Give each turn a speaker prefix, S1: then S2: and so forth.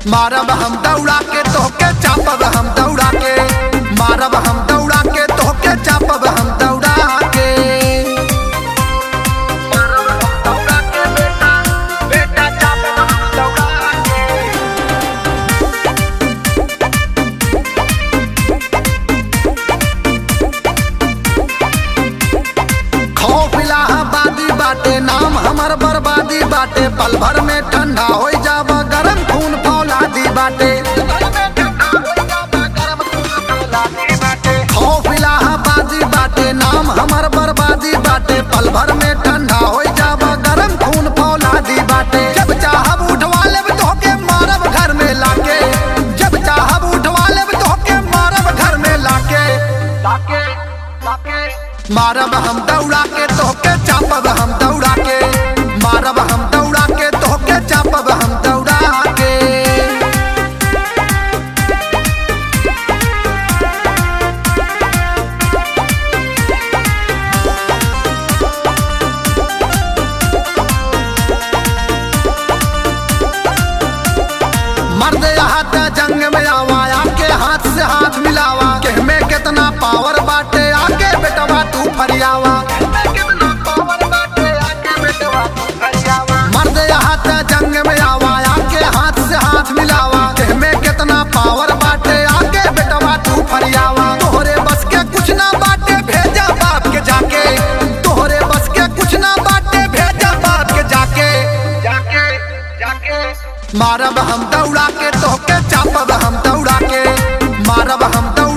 S1: मारब हम दौड़ा के तोहके चापब हम दौड़ा के, मारब हम दौड़ा के तोहके चापब हम दौड़ा के। मारब हम दौड़ा के बेटा, बेटा चापब हम दौड़ा के। खौफ इलाहाबादी बाटे, नाम हमर बर्बादी बाटे, पल भर में ठंडा हो जाब गरम खून फौलादी बाटे। खौफ इलाहाबादी बाटे, नाम हमर बर्बादी बाटे, पल भर में ठंडा हो जाब गरम खून फौलादी बाटे। जब चाहब उठवा लेब तोहके मारब घर में लाके, जब चाहब उठवा लेब तोहके मारब घर में लाके। मारब हम दौड़ा के तोहके चापब हम दौड़ा के, मारब हम दौड़ा के तोहके चापब हम दौड़ा के। मर्द हाथ जंग में आवा, आके हाथ से हाथ मिलावा, केह में कितना पावर बाटे आके बेटवा तू फरियावा। मर्द हाथ जंग में आवा, आके हाथ से हाथ मिलावा, केह में कितना पावर बाटे आके बेटवा तू फरियावा। तोहरे बस के कुछ ना बाटे भेजा बाप के जाके, तोहरे बस के कुछ ना बाटे भेजा बाप के जाके। मारब हम दौड़ा के तोहके चापब हम दौड़ा के, मारब हम दौड़ा